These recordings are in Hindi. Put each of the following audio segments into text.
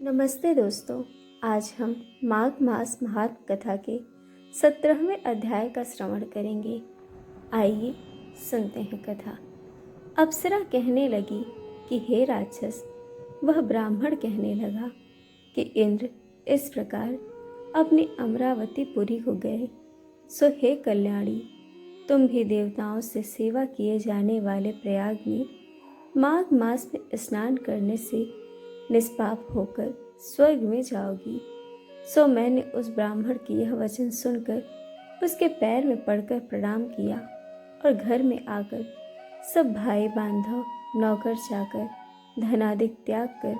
नमस्ते दोस्तों। आज हम माघ मास महात्म कथा के 17वें अध्याय का श्रवण करेंगे। आइए सुनते हैं कथा। अप्सरा कहने लगी कि हे राक्षस, वह ब्राह्मण कहने लगा कि इंद्र इस प्रकार अपनी अमरावतीपुरी को गए, सो हे कल्याणी, तुम भी देवताओं से सेवा किए जाने वाले प्रयाग में माघ मास में स्नान करने से निष्पाप होकर स्वर्ग में जाओगी। सो मैंने उस ब्राह्मण की यह वचन सुनकर उसके पैर में पड़कर प्रणाम किया और घर में आकर सब भाई बांधव, नौकर चाकर, धनादिक त्याग कर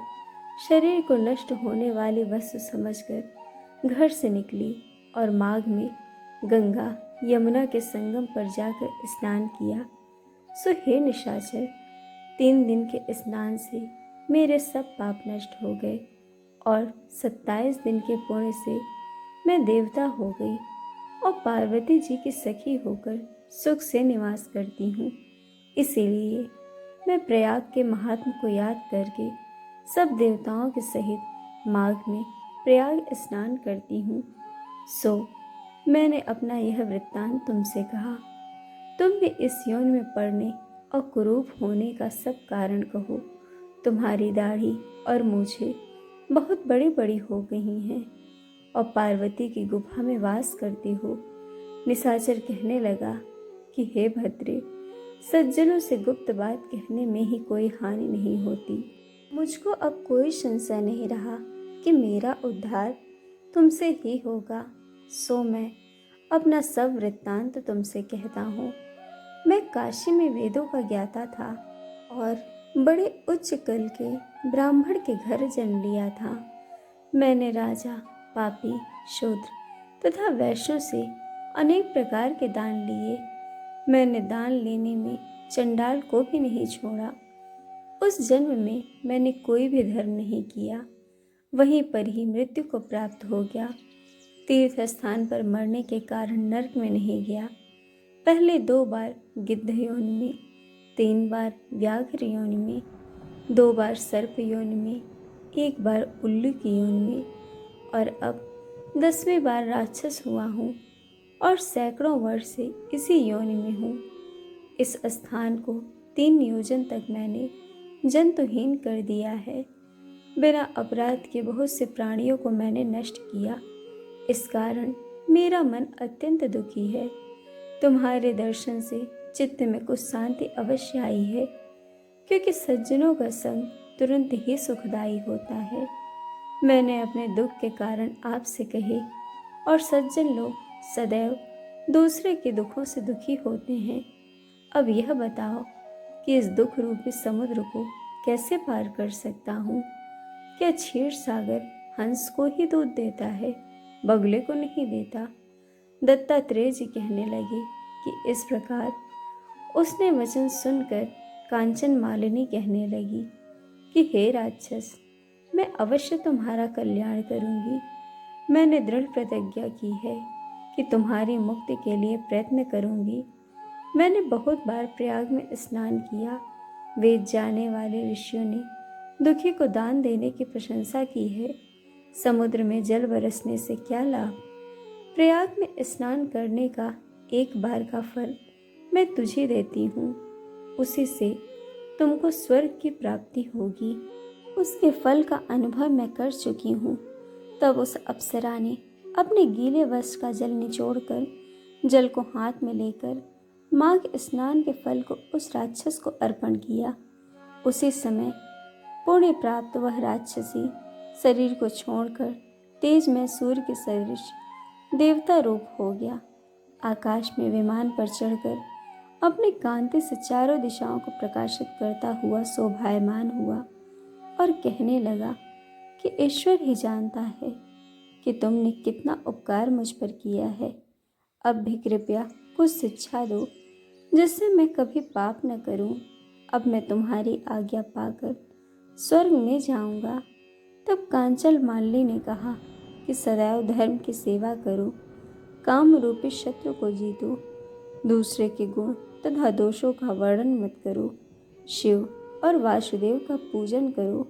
शरीर को नष्ट होने वाली वस्तु समझकर घर से निकली और माघ में गंगा यमुना के संगम पर जाकर स्नान किया। सो हे निशाचर, 3 दिन के स्नान से मेरे सब पाप नष्ट हो गए और 27 दिन के पुण्य से मैं देवता हो गई और पार्वती जी की सखी होकर सुख से निवास करती हूँ। इसीलिए मैं प्रयाग के महात्म को याद करके सब देवताओं के सहित माघ में प्रयाग स्नान करती हूँ। सो मैंने अपना यह वृत्तांत तुमसे कहा। तुम भी इस यौन में पड़ने और कुरूप होने का सब कारण कहो। तुम्हारी दाढ़ी और मूछें बहुत बड़ी बड़ी हो गई हैं और पार्वती की गुफा में वास करती हो। निशाचर कहने लगा कि हे भद्रे, सज्जनों से गुप्त बात कहने में ही कोई हानि नहीं होती। मुझको अब कोई संशय नहीं रहा कि मेरा उद्धार तुमसे ही होगा। सो मैं अपना सब वृत्तांत तुमसे कहता हूँ। मैं काशी में वेदों का ज्ञाता था और बड़े उच्च कुल के ब्राह्मण के घर जन्म लिया था। मैंने राजा, पापी, शूद्र तथा वैश्यों से अनेक प्रकार के दान लिए। मैंने दान लेने में चंडाल को भी नहीं छोड़ा। उस जन्म में मैंने कोई भी धर्म नहीं किया, वहीं पर ही मृत्यु को प्राप्त हो गया। तीर्थ स्थान पर मरने के कारण नरक में नहीं गया। पहले 2 बार गिद्ध योनि में, 3 बार व्याघ्र योनि में, 2 बार सर्प योनि में, 1 बार उल्लू की योनि में और अब 10वीं बार राक्षस हुआ हूँ और सैकड़ों वर्ष से इसी योनि में हूँ। इस स्थान को 3 योजन तक मैंने जंतुहीन कर दिया है। बिना अपराध के बहुत से प्राणियों को मैंने नष्ट किया। इस कारण मेरा मन अत्यंत दुखी है। तुम्हारे दर्शन से चित्त में कुछ शांति अवश्य आई है, क्योंकि सज्जनों का संग तुरंत ही सुखदायी होता है। मैंने अपने दुख के कारण आपसे कहे और सज्जन लोग सदैव दूसरे के दुखों से दुखी होते हैं। अब यह बताओ कि इस दुख रूपी समुद्र को कैसे पार कर सकता हूँ? क्या क्षीर सागर हंस को ही दूध देता है, बगुले को नहीं देता? दत्तात्रेय जी कहने लगे कि इस प्रकार उसने वचन सुनकर कांचन मालिनी कहने लगी कि हे राक्षस, मैं अवश्य तुम्हारा कल्याण करूंगी। मैंने दृढ़ प्रतिज्ञा की है कि तुम्हारी मुक्ति के लिए प्रयत्न करूंगी। मैंने बहुत बार प्रयाग में स्नान किया। वेद जाने वाले ऋषियों ने दुखी को दान देने की प्रशंसा की है। समुद्र में जल बरसने से क्या लाभ? प्रयाग में स्नान करने का 1 बार का फल मैं तुझे देती हूँ। उसी से तुमको स्वर्ग की प्राप्ति होगी। उसके फल का अनुभव मैं कर चुकी हूँ। तब उस अप्सरा ने अपने गीले वस्त्र का जल निचोड़कर जल को हाथ में लेकर माघ स्नान के फल को उस राक्षस को अर्पण किया। उसी समय पुण्य प्राप्त वह राक्षसी शरीर को छोड़कर तेज में सूर्य के सदृश देवता रूप हो गया। आकाश में विमान पर चढ़कर अपनी कांति से चारों दिशाओं को प्रकाशित करता हुआ शोभायमान हुआ और कहने लगा कि ईश्वर ही जानता है कि तुमने कितना उपकार मुझ पर किया है। अब भी कृपया कुछ शिक्षा दो जिससे मैं कभी पाप न करूं। अब मैं तुम्हारी आज्ञा पाकर स्वर्ग में जाऊंगा। तब कांचन मालिनी ने कहा कि सदैव धर्म की सेवा करो, काम रूपी शत्रु को जीतो, दूसरे के गुण तथा दोषों का वर्णन मत करो, शिव और वासुदेव का पूजन करो।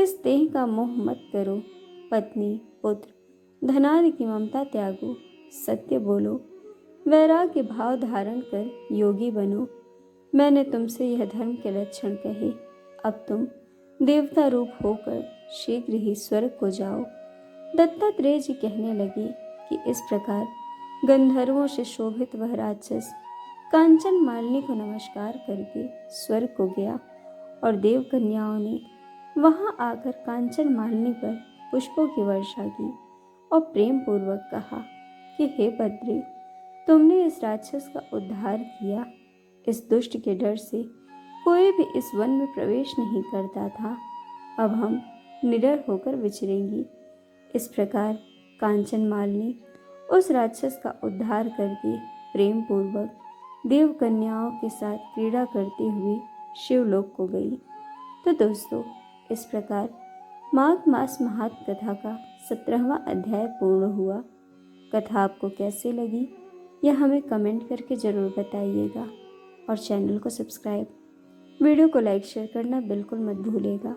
इस देह का मोह मत करो, पत्नी पुत्र धनादि की ममता त्यागो, सत्य बोलो, वैराग्य भाव धारण कर योगी बनो। मैंने तुमसे यह धर्म के लक्षण कहे, अब तुम देवता रूप होकर शीघ्र ही स्वर्ग को जाओ। दत्तात्रेय जी कहने लगे कि इस प्रकार गंधर्वों से शोभित वह राक्षस कांचन मालिनी को नमस्कार करके स्वर्ग को गया और देव कन्याओं ने वहां आकर कांचन मालिनी पर पुष्पों की वर्षा की और प्रेम पूर्वक कहा कि हे बद्री, तुमने इस राक्षस का उद्धार किया। इस दुष्ट के डर से कोई भी इस वन में प्रवेश नहीं करता था, अब हम निडर होकर विचरेंगी। इस प्रकार कांचन मालिनी उस राक्षस का उद्धार करके प्रेम पूर्वक देव कन्याओं के साथ क्रीड़ा करते हुए शिवलोक को गई। तो दोस्तों, इस प्रकार माघ मास महात्म कथा का 17वां अध्याय पूर्ण हुआ। कथा आपको कैसे लगी यह हमें कमेंट करके ज़रूर बताइएगा और चैनल को सब्सक्राइब, वीडियो को लाइक शेयर करना बिल्कुल मत भूलिएगा।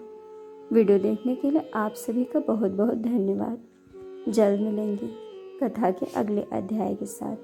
वीडियो देखने के लिए आप सभी का बहुत बहुत धन्यवाद। जल्द मिलेंगे कथा के अगले अध्याय के साथ।